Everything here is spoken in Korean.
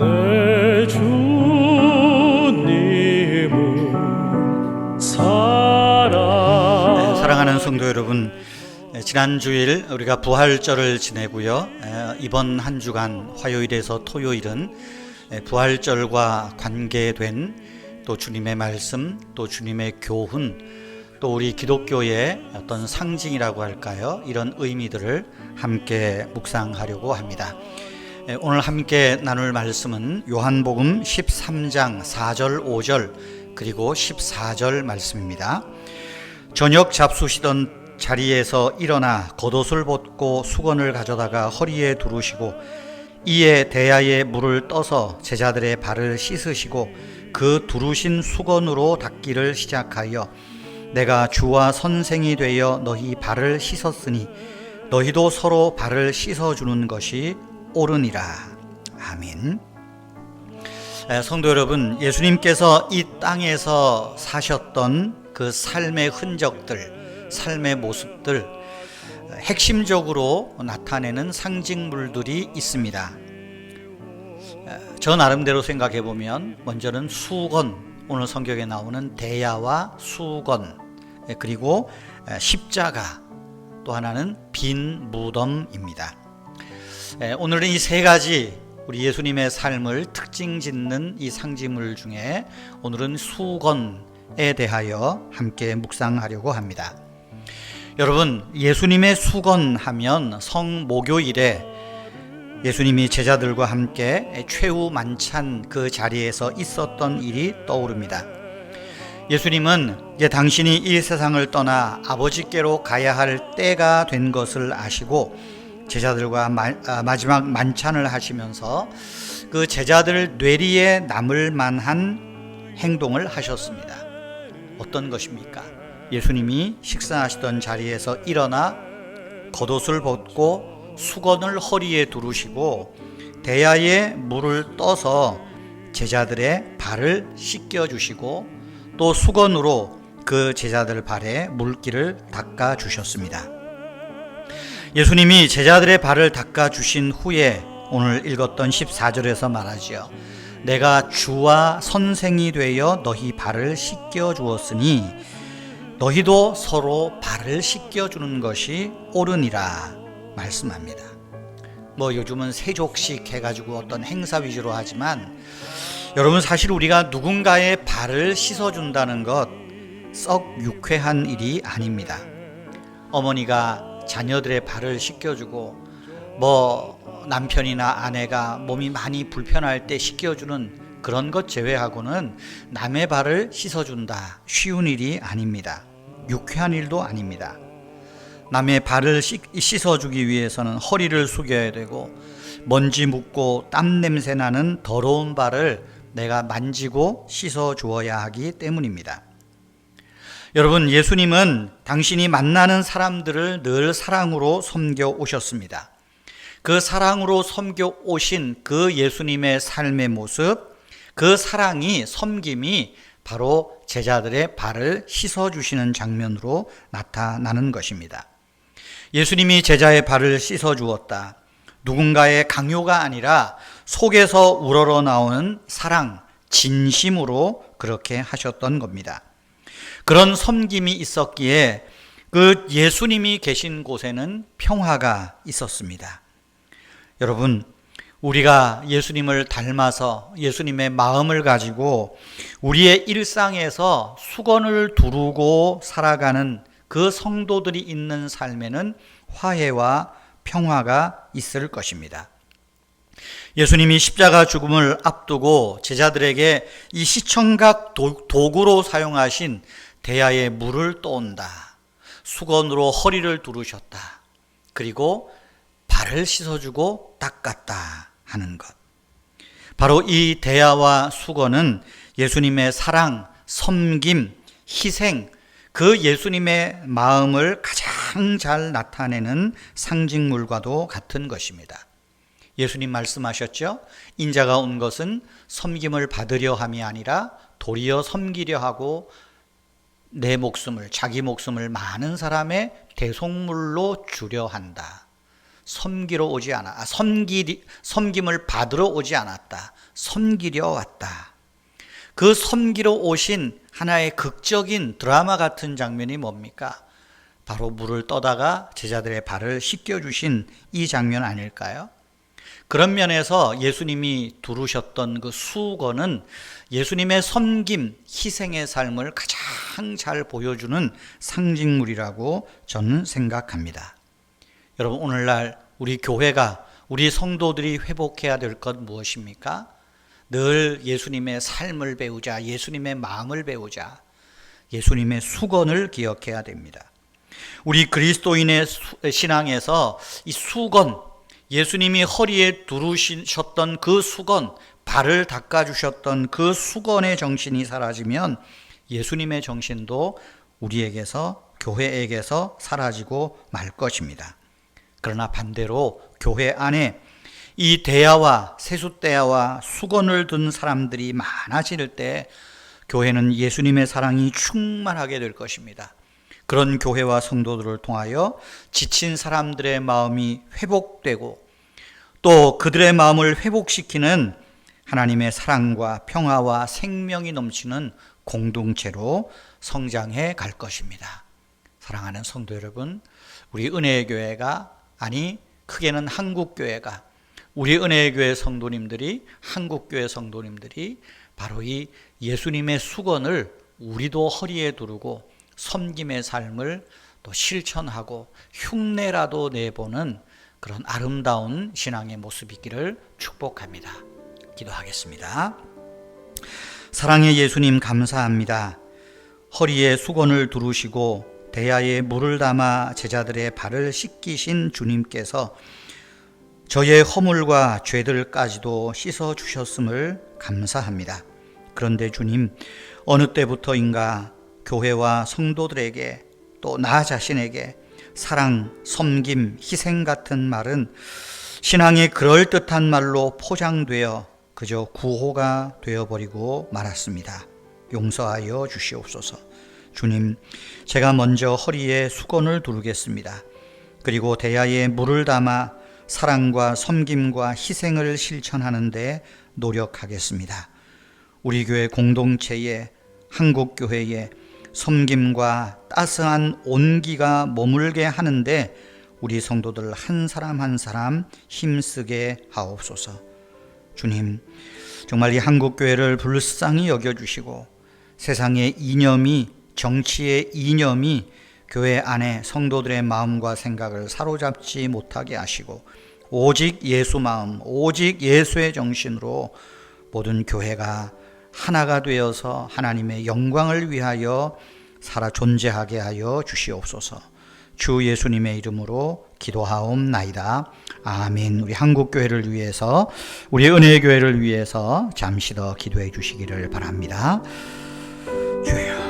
내 주님은 사랑하는 성도 여러분, 지난 주일 우리가 부활절을 지내고요. 이번 한 주간 화요일에서 토요일은 부활절과 관계된 또 주님의 말씀, 또 주님의 교훈, 또 우리 기독교의 어떤 상징이라고 할까요? 이런 의미들을 함께 묵상하려고 합니다. 오늘 함께 나눌 말씀은 요한복음 13장 4절 5절 그리고 14절 말씀입니다. 저녁 잡수시던 자리에서 일어나 겉옷을 벗고 수건을 가져다가 허리에 두르시고 이에 대야에 물을 떠서 제자들의 발을 씻으시고 그 두르신 수건으로 닦기를 시작하여 내가 주와 선생이 되어 너희 발을 씻었으니 너희도 서로 발을 씻어주는 것이 옳으니라. 아멘. 성도 여러분, 예수님께서 이 땅에서 사셨던 그 삶의 흔적들, 삶의 모습들, 핵심적으로 나타내는 상징물들이 있습니다. 저 나름대로 생각해 보면 먼저는 수건, 오늘 성경에 나오는 대야와 수건, 그리고 십자가, 또 하나는 빈 무덤입니다. 오늘은 이 세 가지 우리 예수님의 삶을 특징 짓는 이 상징물 중에 오늘은 수건에 대하여 함께 묵상하려고 합니다. 여러분, 예수님의 수건 하면 성목요일에 예수님이 제자들과 함께 최후 만찬 그 자리에서 있었던 일이 떠오릅니다. 예수님은 이제 당신이 이 세상을 떠나 아버지께로 가야 할 때가 된 것을 아시고 제자들과 마지막 만찬을 하시면서 그 제자들 뇌리에 남을 만한 행동을 하셨습니다. 어떤 것입니까? 예수님이 식사하시던 자리에서 일어나 겉옷을 벗고 수건을 허리에 두르시고 대야에 물을 떠서 제자들의 발을 씻겨주시고 또 수건으로 그 제자들 발에 물기를 닦아 주셨습니다. 예수님이 제자들의 발을 닦아 주신 후에 오늘 읽었던 14절에서 말하지요. 내가 주와 선생이 되어 너희 발을 씻겨 주었으니 너희도 서로 발을 씻겨 주는 것이 옳으니라 말씀합니다. 요즘은 세족식 해가지고 어떤 행사 위주로 하지만 여러분, 사실 우리가 누군가의 발을 씻어준다는 것 썩 유쾌한 일이 아닙니다. 어머니가 자녀들의 발을 씻겨주고 남편이나 아내가 몸이 많이 불편할 때 씻겨주는 그런 것 제외하고는 남의 발을 씻어준다, 쉬운 일이 아닙니다. 유쾌한 일도 아닙니다. 남의 발을 씻어주기 위해서는 허리를 숙여야 되고 먼지 묻고 땀 냄새 나는 더러운 발을 내가 만지고 씻어주어야 하기 때문입니다. 여러분, 예수님은 당신이 만나는 사람들을 늘 사랑으로 섬겨 오셨습니다. 그 사랑으로 섬겨 오신 그 예수님의 삶의 모습, 그 사랑이, 섬김이 바로 제자들의 발을 씻어주시는 장면으로 나타나는 것입니다. 예수님이 제자의 발을 씻어주었다. 누군가의 강요가 아니라 속에서 우러러 나오는 사랑, 진심으로 그렇게 하셨던 겁니다. 그런 섬김이 있었기에 그 예수님이 계신 곳에는 평화가 있었습니다. 여러분, 우리가 예수님을 닮아서 예수님의 마음을 가지고 우리의 일상에서 수건을 두르고 살아가는 그 성도들이 있는 삶에는 화해와 평화가 있을 것입니다. 예수님이 십자가 죽음을 앞두고 제자들에게 이 시청각 도구로 사용하신 대야에 물을 떠온다, 수건으로 허리를 두르셨다, 그리고 발을 씻어주고 닦았다 하는 것. 바로 이 대야와 수건은 예수님의 사랑, 섬김, 희생, 그 예수님의 마음을 가장 잘 나타내는 상징물과도 같은 것입니다. 예수님 말씀하셨죠? 인자가 온 것은 섬김을 받으려 함이 아니라 도리어 섬기려 하고 내 목숨을, 자기 목숨을 많은 사람의 대속물로 주려 한다. 섬기러 오지 않아. 섬김을 받으러 오지 않았다. 섬기려 왔다. 그 섬기러 오신 하나의 극적인 드라마 같은 장면이 뭡니까? 바로 물을 떠다가 제자들의 발을 씻겨주신 이 장면 아닐까요? 그런 면에서 예수님이 두르셨던 그 수건은 예수님의 섬김, 희생의 삶을 가장 잘 보여주는 상징물이라고 저는 생각합니다. 여러분, 오늘날 우리 교회가, 우리 성도들이 회복해야 될 것 무엇입니까? 늘 예수님의 삶을 배우자, 예수님의 마음을 배우자, 예수님의 수건을 기억해야 됩니다. 우리 그리스도인의 신앙에서 이 수건, 예수님이 허리에 두르셨던 그 수건, 발을 닦아주셨던 그 수건의 정신이 사라지면 예수님의 정신도 우리에게서, 교회에게서 사라지고 말 것입니다. 그러나 반대로 교회 안에 이 대야와 세숫대야와 수건을 든 사람들이 많아질 때 교회는 예수님의 사랑이 충만하게 될 것입니다. 그런 교회와 성도들을 통하여 지친 사람들의 마음이 회복되고 또 그들의 마음을 회복시키는 하나님의 사랑과 평화와 생명이 넘치는 공동체로 성장해 갈 것입니다. 사랑하는 성도 여러분, 우리 은혜의 교회가, 아니 크게는 한국교회가, 우리 은혜의 교회 성도님들이, 한국교회 성도님들이 바로 이 예수님의 수건을 우리도 허리에 두르고 섬김의 삶을 또 실천하고 흉내라도 내보는 그런 아름다운 신앙의 모습이 있기를 축복합니다. 기도하겠습니다. 사랑의 예수님, 감사합니다. 허리에 수건을 두르시고 대야에 물을 담아 제자들의 발을 씻기신 주님께서 저의 허물과 죄들까지도 씻어주셨음을 감사합니다. 그런데 주님, 어느 때부터인가 교회와 성도들에게 또 나 자신에게 사랑, 섬김, 희생 같은 말은 신앙의 그럴듯한 말로 포장되어 그저 구호가 되어버리고 말았습니다. 용서하여 주시옵소서. 주님, 제가 먼저 허리에 수건을 두르겠습니다. 그리고 대야에 물을 담아 사랑과 섬김과 희생을 실천하는 데 노력하겠습니다. 우리 교회 공동체에, 한국교회에 섬김과 따스한 온기가 머물게 하는데 우리 성도들 한 사람 한 사람 힘쓰게 하옵소서. 주님, 정말 이 한국교회를 불쌍히 여겨주시고 세상의 이념이, 정치의 이념이 교회 안에 성도들의 마음과 생각을 사로잡지 못하게 하시고 오직 예수 마음, 오직 예수의 정신으로 모든 교회가 하나가 되어서 하나님의 영광을 위하여 살아 존재하게 하여 주시옵소서. 주 예수님의 이름으로 기도하옵나이다. 아멘. 우리 한국교회를 위해서, 우리 은혜교회를 위해서 잠시 더 기도해 주시기를 바랍니다. 주여.